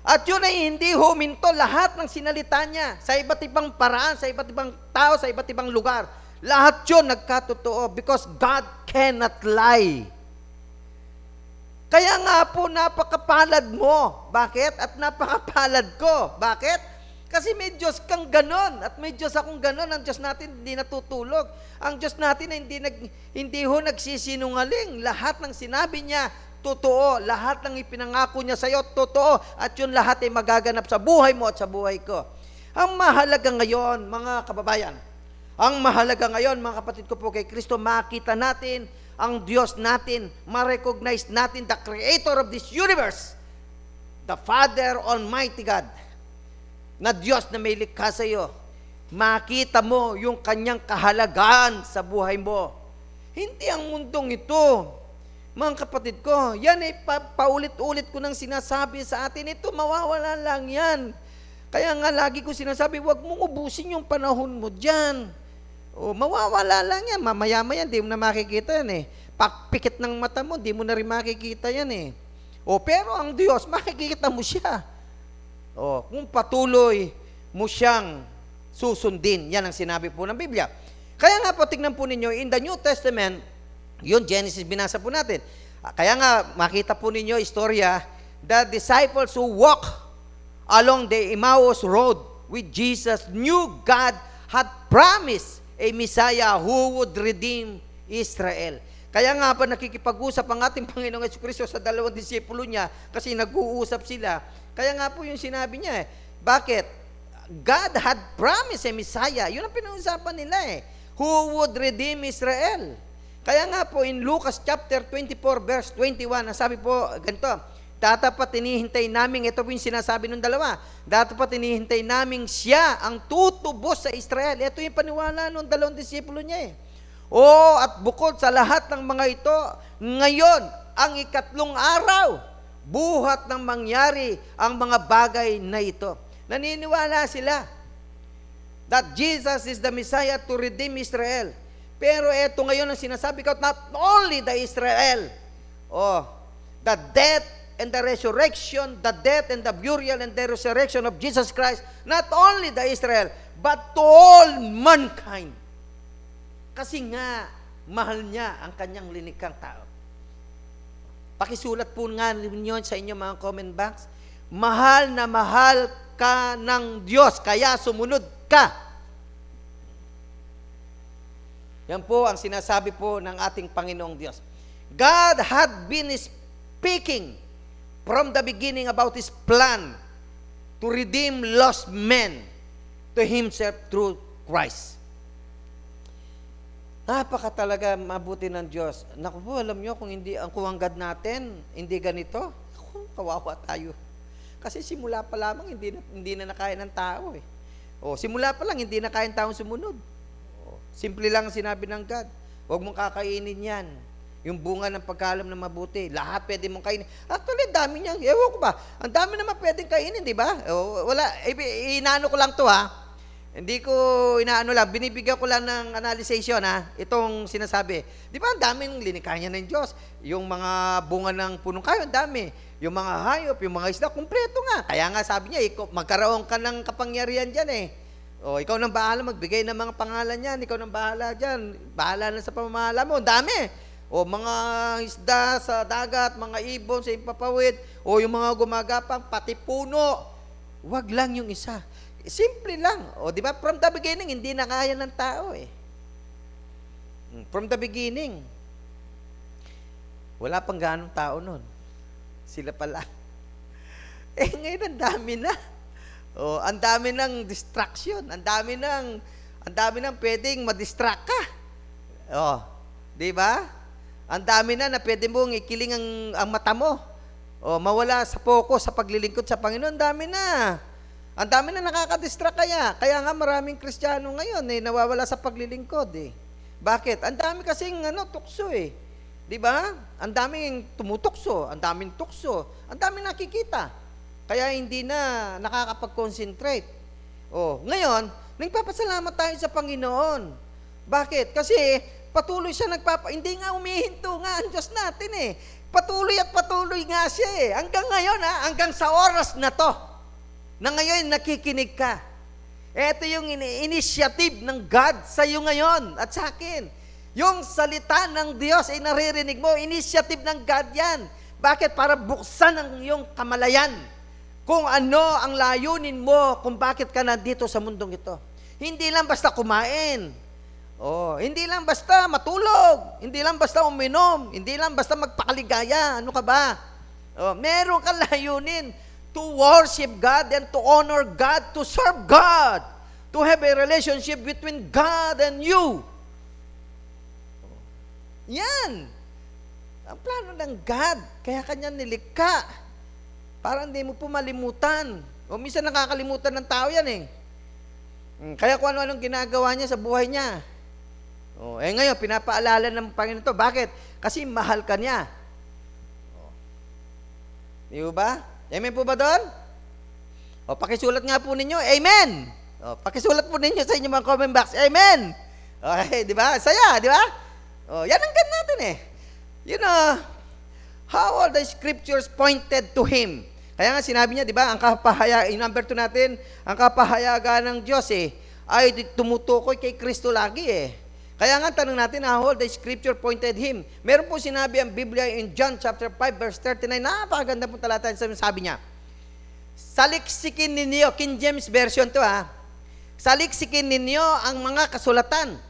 At yun ay hindi huminto lahat ng sinalita niya sa iba't ibang paraan, sa iba't ibang tao, sa iba't ibang lugar. Lahat yun nagkatotoo because God cannot lie. Kaya nga po napakapalad mo. Bakit? At napakapalad ko. Bakit? Kasi may Diyos kang ganon at may Diyos akong ganon. Ang Diyos natin hindi natutulog. Ang Diyos natin ay hindi nagsisinungaling. Lahat ng sinabi niya, totoo. Lahat ng ipinangako niya sa iyo, totoo. At yun lahat ay magaganap sa buhay mo at sa buhay ko. Ang mahalaga ngayon, mga kababayan, ang mahalaga ngayon, mga kapatid ko po kay Kristo, makita natin ang Diyos natin, ma-recognize natin the Creator of this universe, the Father Almighty God, na Diyos na may likha sa iyo. Makita mo yung kanyang kahalagaan sa buhay mo. Hindi ang mundong ito. Mga kapatid ko, yan ay paulit-ulit ko nang sinasabi sa atin, ito mawawala lang yan. Kaya nga lagi ko sinasabi, huwag mong ubusin yung panahon mo dyan. Mawawala lang yan, mamaya-maya, di mo na makikita yan Pakpikit ng mata mo, di mo na rin makikita yan pero ang Diyos, makikita mo siya. Kung patuloy mo siyang susundin, yan ang sinabi po ng Biblia. Kaya nga po, tignan po ninyo, in the New Testament, yun, Genesis, binasa po natin. Kaya nga, makita po ninyo, istorya, the disciples who walk along the Emmaus Road with Jesus knew God had promised a Messiah who would redeem Israel. Kaya nga pa nakikipag-usap ang ating Panginoong Jesucristo sa dalawang disipulo niya kasi nag-uusap sila. Kaya nga po yung sinabi niya Bakit? God had promised a Messiah. Yun ang pinag-usapan nila who would redeem Israel. Kaya nga po in Lucas chapter 24 verse 21, sabi po ganito, datapat inihintay namin, ito po yung sinasabi ng dalawa, datapat inihintay namin siya ang tutubos sa Israel. Ito yung paniwala ng dalawang disipulo niya at bukod sa lahat ng mga ito, ngayon, ang ikatlong araw, buhat ng mangyari ang mga bagay na ito. Naniniwala sila that Jesus is the Messiah to redeem Israel. Pero ito ngayon ang sinasabi ko, not only the Israel, the death and the resurrection, the death and the burial and the resurrection of Jesus Christ, not only the Israel, but to all mankind. Kasi nga, mahal niya ang kanyang linikhang tao. Pakisulat po nga ninyo sa inyong mga comment box. Mahal na mahal ka ng Diyos, kaya sumunod ka. Yan po ang sinasabi po ng ating Panginoong Diyos. God had been speaking from the beginning about His plan to redeem lost men to Himself through Christ. Napaka talaga mabuti ng Diyos. Naku po, alam nyo, kung ang God natin, hindi ganito, kawawa tayo. Kasi simula pa lamang, hindi na nakaya ng tao eh. Simula pa lang, hindi na kaya ng taong sumunod. Simple lang sinabi ng God, huwag mong kakainin yan. Yung bunga ng pagkalam na mabuti, lahat pwede mong kainin. Actually, dami niya. Ewan ko ba, ang dami naman pwedeng kainin, di ba? Wala, inaano ko lang to ha. Hindi ko inaano lang, binibigyan ko lang ng analyzation ha, itong sinasabi. Di ba ang daming linikanya ng Diyos? Yung mga bunga ng punong kayo, ang dami. Yung mga hayop, yung mga isda, kumpleto nga. Kaya nga sabi niya, magkaroon ka ng kapangyarihan dyan eh. Ikaw nang bahala magbigay ng mga pangalan yan, ikaw nang bahala dyan, bahala na sa pamamahala mo, ang dami. Mga isda sa dagat, mga ibon sa impapawid, yung mga gumagapang, pati puno. Wag lang yung isa. Simple lang. Di ba? From the beginning, hindi na kaya ng tao eh. From the beginning. Wala pang ganong tao nun. Sila pala. Ngayon ang dami na. Ang dami ng distraction. Ang dami ng pwedeng madistract ka. Di ba? Ang dami na pwede mong ikiling ang mata mo. Mawala sa focus sa paglilingkod sa Panginoon. Ang dami na. Ang dami na nakakadistract kaya. Kaya nga maraming Kristiyano ngayon nawawala sa paglilingkod eh. Bakit? Ang dami kasing tukso eh. 'Di ba? Ang daming tumutukso, ang daming tukso, ang daming nakikita. Kaya hindi na nakakapag-concentrate. Ngayon, nagpapasalamat tayo sa Panginoon. Bakit? Kasi patuloy siya hindi nga umihinto nga ang Diyos natin eh. Patuloy at patuloy nga siya eh. Hanggang ngayon hanggang sa oras na to. Na ngayon nakikinig ka. Ito yung initiative ng God sa iyo ngayon at sa akin. Yung salita ng Diyos ay naririnig mo, initiative ng God yan. Bakit? Para buksan ang iyong kamalayan. Kung ano ang layunin mo, kung bakit ka nandito sa mundong ito. Hindi lang basta kumain. Hindi lang basta matulog. Hindi lang basta uminom. Hindi lang basta magpakaligaya. Ano ka ba? Meron kang layunin. To worship God and to honor God, to serve God, to have a relationship between God and you. Yan. Ang plano ng God, kaya kanya nilikha. Para hindi mo po malimutan. Minsan nakakalimutan ng tao yan eh. Kaya kung ano-anong ginagawa niya sa buhay niya. Ngayon, pinapaalala ng Panginoon to. Bakit? Kasi mahal ka niya. Di ba? Amen po ba doon? Pakisulat nga po ninyo, amen! Pakisulat po ninyo sa inyong mga comment box, amen! Okay, di ba? Saya, di ba? Yan ang ganda natin eh. How all the scriptures pointed to Him. Kaya nga sinabi niya, di ba, yung number 2 natin, ang kapahayagan ng Diyos ay tumutukoy kay Kristo lagi eh. Kaya nga tanong natin, how all the scripture pointed Him. Meron po sinabi ang Biblia in John chapter 5 verse 39, napakaganda po talata, sabi niya, saliksikin ninyo, King James Version to saliksikin ninyo ang mga kasulatan,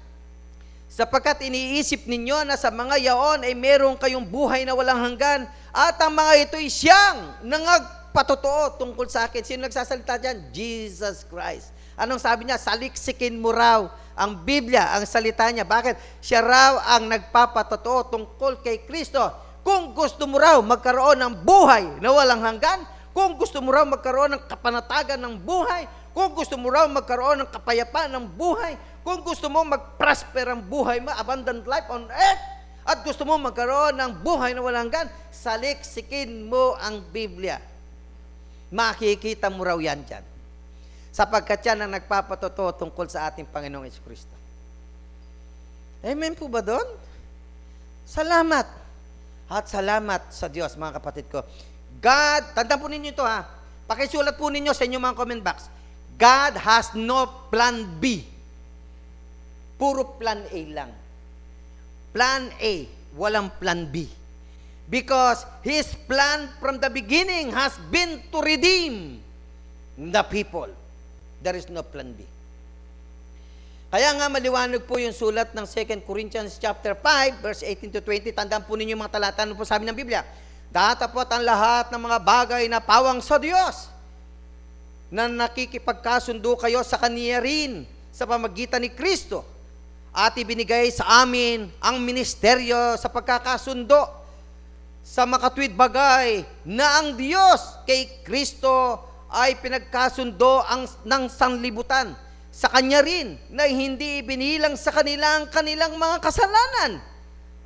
sapagkat iniisip ninyo na sa mga yaon ay meron kayong buhay na walang hanggan, at ang mga ito'y siyang nangagpatotoo tungkol sa akin. Sino nagsasalita dyan? Jesus Christ. Anong sabi niya? Saliksikin mo raw ang Biblia, ang salita niya. Bakit? Siya raw ang nagpapatotoo tungkol kay Kristo. Kung gusto mo raw magkaroon ng buhay na walang hanggan, kung gusto mo raw magkaroon ng kapanatagan ng buhay, kung gusto mo raw magkaroon ng kapayapaan ng buhay, kung gusto mo mag-prosper ang buhay mo, abundant life on earth, at gusto mo magkaroon ng buhay na walang hanggan, saliksikin mo ang Biblia. Makikita mo raw yan dyan. Sapagkat yan ang nagpapatotoo tungkol sa ating Panginoong Jesucristo. Amen po ba doon? Salamat. At salamat sa Diyos, mga kapatid ko. God, tandaan po ninyo ito pakisulat po ninyo sa inyong mga comment box. God has no plan B. Puro plan A lang. Plan A, walang plan B. Because His plan from the beginning has been to redeem the people. There is no plan B. Kaya nga maliwanag po yung sulat ng 2 Corinthians chapter 5, verse 18 to 20. Tandaan po ninyo mga talata, ano po sabi ng Biblia? Datapot ang lahat ng mga bagay na pawang sa Diyos, na nakikipagkasundo kayo sa Kaniya rin sa pamagitan ni Kristo, at ibinigay sa amin ang ministeryo sa pagkakasundo sa makatwid bagay na ang Diyos kay Kristo ay pinagkasundo ng sanlibutan sa Kanya rin na hindi binilang sa kanilang mga kasalanan,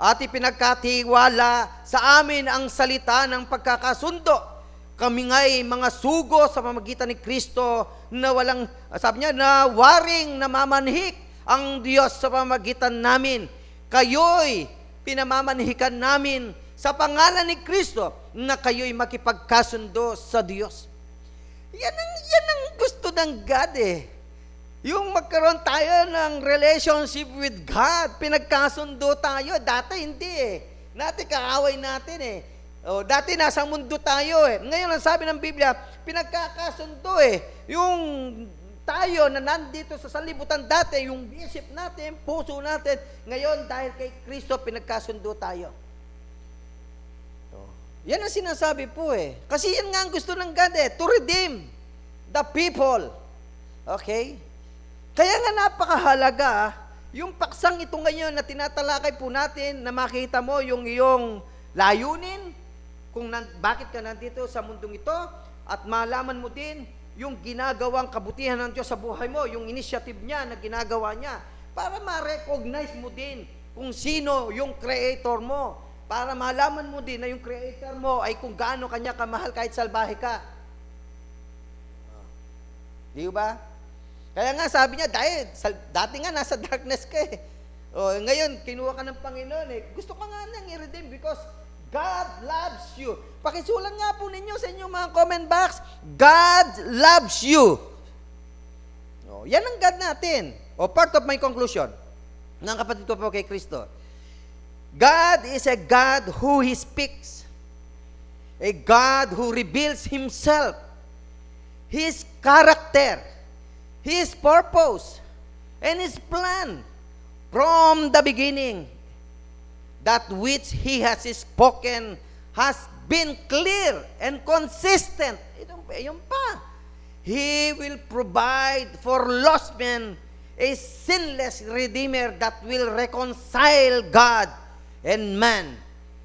at ipinagkatiwala sa amin ang salita ng pagkakasundo. Kami nga'y mga sugo sa pamamagitan ni Kristo na walang, sabi niya, na waring namamanhik ang Diyos sa pamamagitan namin. Kayo'y pinamamanhikan namin sa pangalan ni Kristo na kayo'y makipagkasundo sa Diyos. Yan ang gusto ng God eh. Yung magkaroon tayo ng relationship with God, pinagkasundo tayo. Dati hindi eh. Dati kaaway natin eh. Dati nasa mundo tayo eh. Ngayon ang sabi ng Biblia, pinagkakasundo eh. Yung tayo na nandito sa sanlibutan dati, yung isip natin, puso natin, ngayon dahil kay Kristo, pinagkasundo tayo. Yan ang sinasabi po eh. Kasi yan nga ang gusto ng God eh, to redeem the people. Okay? Kaya nga napakahalaga, yung paksang ito ngayon na tinatalakay po natin, na makita mo yung iyong layunin, kung bakit ka nandito sa mundong ito, at malaman mo din yung ginagawang kabutihan ng Diyos sa buhay mo, yung initiative niya na ginagawa niya, para ma-recognize mo din kung sino yung creator mo, para malaman mo din na yung creator mo ay kung gaano kanya kamahal kahit salbahe ka. Di ba? Kaya nga sabi niya, dati nga nasa darkness ka eh. Ngayon, kinuha ka ng Panginoon eh. Gusto ka nga nang i-redeem because God loves you. Pakisulat nga po ninyo sa inyong mga comment box, God loves you. Yan ang God natin. Part of my conclusion, ng kapatid ko po kay Kristo. God is a God who He speaks. A God who reveals Himself, His character, His purpose, and His plan from the beginning. That which He has spoken has been clear and consistent. Ito pa. He will provide for lost men a sinless Redeemer that will reconcile God and man.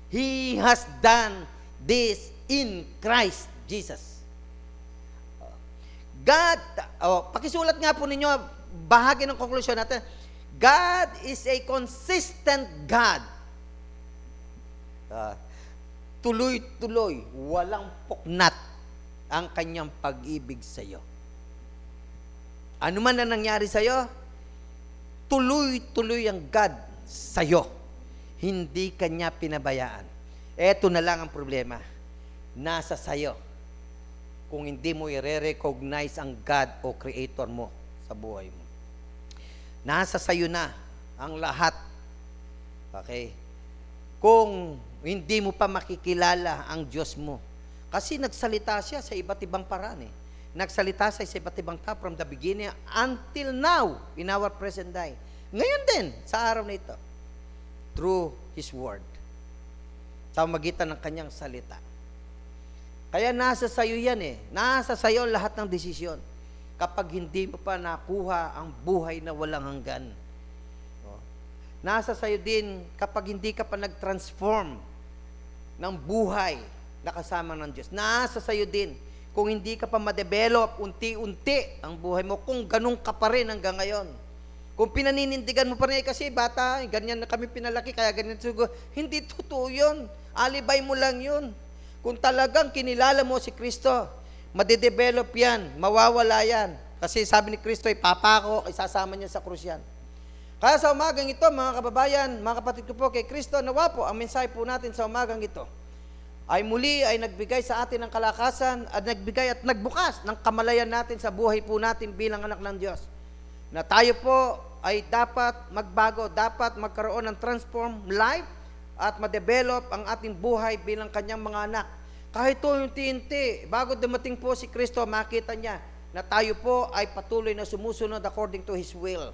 He has done this in Christ Jesus. God, pakisulat nga po ninyo, bahagi ng conclusion natin, God is a consistent God. Tuloy-tuloy, walang puknat ang kanyang pag-ibig sa iyo. Ano man na nangyari sa iyo, tuloy-tuloy ang God sa iyo. Hindi kanya pinabayaan. Eto na lang ang problema. Nasa sayo. Kung hindi mo i-recognize ang God o Creator mo sa buhay mo. Nasa sayo na ang lahat. Okay? Kung hindi mo pa makikilala ang Diyos mo. Kasi nagsalita siya sa iba't ibang paraan eh. Nagsalita siya sa iba't ibang tao from the beginning until now in our present day. Ngayon din, sa araw na ito. Through His Word. Sa magitan ng kanyang salita. Kaya nasa sayo yan eh. Nasa sayo lahat ng desisyon. Kapag hindi mo pa nakuha ang buhay na walang hanggan. Nasa sayo din kapag hindi ka pa nag-transform ng buhay na kasama ng Diyos. Nasa sayo din kung hindi ka pa ma-develop unti-unti ang buhay mo, kung ganun ka pa rin hanggang ngayon. Kung pinaninindigan mo pa rin, kasi bata, ganyan na kami pinalaki, kaya ganyan siguro. Hindi totoo yun. Alibay mo lang yun. Kung talagang kinilala mo si Kristo, madedevelop yan, mawawala yan. Kasi sabi ni Kristo, ipapako, isasama niya sa krus yan. Kaya sa umagang ito, mga kababayan, mga kapatid ko po kay Kristo, nawa po, ang mensahe po natin sa umagang ito, ay muli ay nagbigay sa atin ng kalakasan, at nagbigay at nagbukas ng kamalayan natin sa buhay po natin bilang anak ng Diyos. Na tayo po ay dapat magbago, dapat magkaroon ng transform life at ma-develop ang ating buhay bilang kanyang mga anak. Kahit po yung unti-unti, bago dumating po si Kristo, makita niya na tayo po ay patuloy na sumusunod according to His will.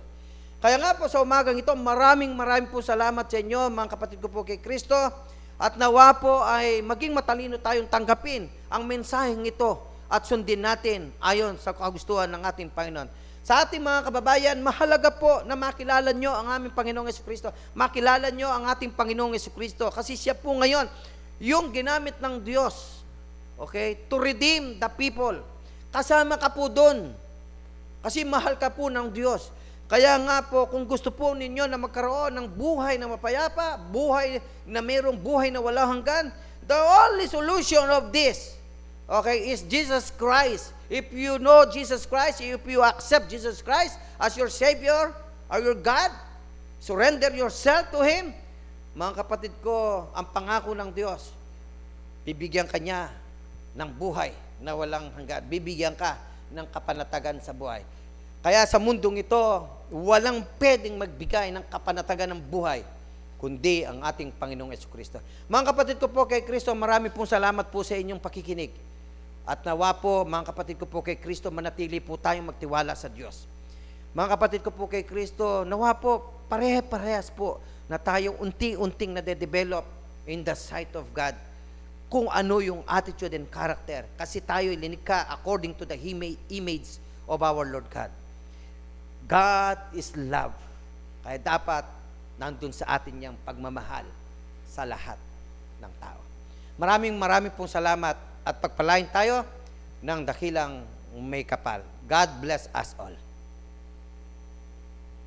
Kaya nga po sa umagang ito, maraming po salamat sa inyo, mga kapatid ko po kay Kristo, at nawa po ay maging matalino tayong tanggapin ang mensaheng ito at sundin natin ayon sa kagustuhan ng ating Panginoon. Sa ating mga kababayan, mahalaga po na makilala nyo ang aming Panginoong Jesucristo. Makilala nyo ang ating Panginoong Jesucristo kasi siya po ngayon yung ginamit ng Diyos, okay, to redeem the people. Kasama ka po doon kasi mahal ka po ng Diyos. Kaya nga po, kung gusto po ninyo na magkaroon ng buhay na mapayapa, buhay na mayroong buhay na walang hanggan, the only solution of this, okay, is Jesus Christ. If you know Jesus Christ, if you accept Jesus Christ as your Savior or your God, surrender yourself to Him, mga kapatid ko, ang pangako ng Diyos, bibigyan ka niya ng buhay na walang hanggan. Bibigyan ka ng kapanatagan sa buhay. Kaya sa mundong ito, walang pwedeng magbigay ng kapanatagan ng buhay, kundi ang ating Panginoong Jesucristo. Mga kapatid ko po kay Kristo, marami pong salamat po sa inyong pakikinig. At nawa po, mga kapatid ko po kay Kristo, manatili po tayong magtiwala sa Diyos. Mga kapatid ko po kay Kristo, nawa po, pareha-parehas po na tayo unti-unting nade-develop in the sight of God kung ano yung attitude and character. Kasi tayo linikha according to the image of our Lord God. God is love. Kaya dapat nandun sa atin niyang pagmamahal sa lahat ng tao. Maraming pong salamat at pagpalain tayo ng dakilang may kapal. God bless us all.